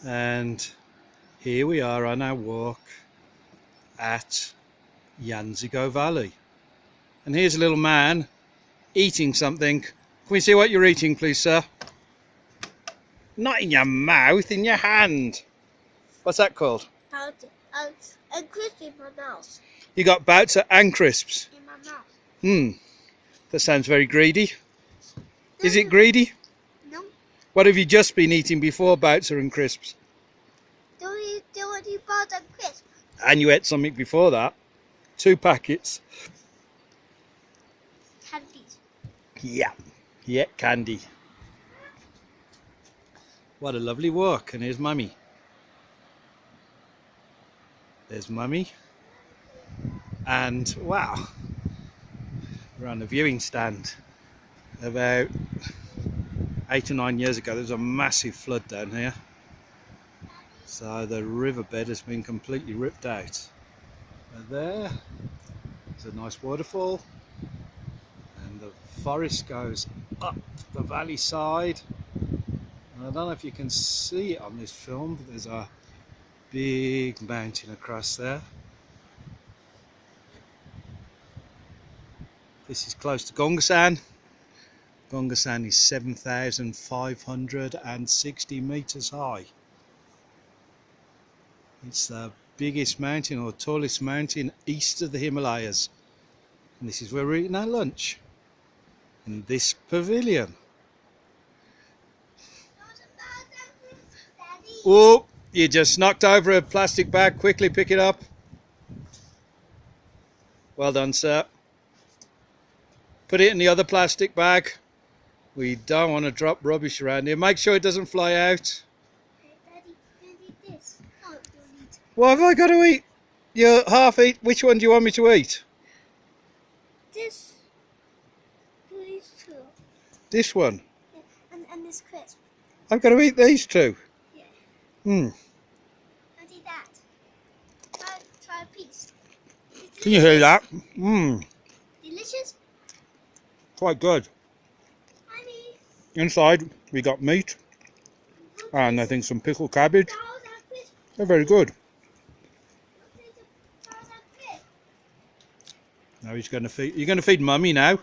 And here we are on our walk at Yanzi Valley. And here's a little man eating something. Can we see what you're eating, please, sir? Not in your mouth, in your hand. What's that called? A crisp in my mouth. You got Baozi and crisps. In my mouth. That sounds very greedy. Is it greedy? No. What have you just been eating before Baozi and crisps? Don't you buy the crisp? And you ate something before that. 2 packets. Candies. Yeah, candy. What a lovely walk. And here's Mummy. There's Mummy. And wow, we're on a viewing stand. About 8 or 9 years ago there was a massive flood down here, so the riverbed has been completely ripped out. And there's a nice waterfall, and the forest goes up the valley side. And I don't know if you can see it on this film, but there's a big mountain across there. This is close to Gongasan. Gongasan is 7,560 meters high. It's the biggest mountain or tallest mountain east of the Himalayas. And this is where we're eating our lunch, in this pavilion. Oh, you just knocked over a plastic bag. Quickly pick it up. Well done, sir. Put it in the other plastic bag. We don't want to drop rubbish around here. Make sure it doesn't fly out. Hey, Daddy, can you eat this? No, don't eat. What have I got to eat? You're half eat. Which one do you want me to eat? This. These two. This one? Yeah, and this crisp. I've got to eat these two. Yeah. Hmm. Don't eat that. Try a piece. Can you hear that? Mmm. Delicious? Quite good. Honey. Inside we got meat and I think some pickled cabbage. They're very good. Now he's going to feed. You're going to feed Mummy now.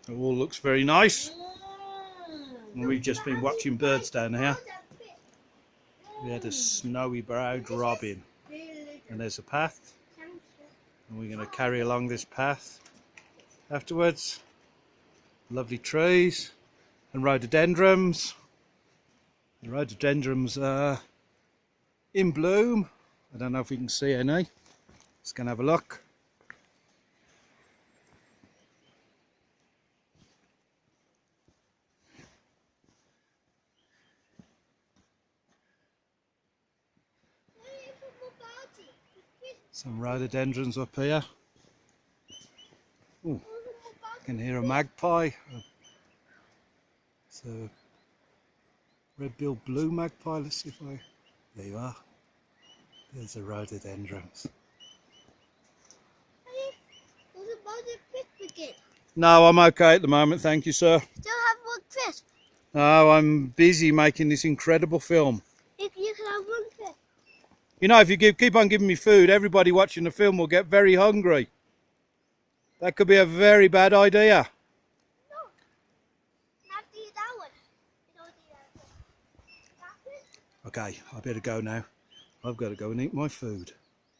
It all looks very nice. And we've just been watching birds down here. We had a snowy browed robin. And there's a path. And we're going to carry along this path afterwards. Lovely trees and rhododendrons. The rhododendrons are in bloom. I don't know if we can see any. Just going to have a look. Some rhododendrons up here. Ooh, I can hear a magpie. It's a red-billed blue magpie. Let's see if I... There you are. There's the rhododendrons. No, I'm okay at the moment, thank you, sir. Still have one crisp. No, I'm busy making this incredible film. You can have one crisp. You know, if you keep on giving me food, everybody watching the film will get very hungry. That could be a very bad idea. No. You have to eat that one. You don't eat that one. Okay, I better go now. I've got to go and eat my food.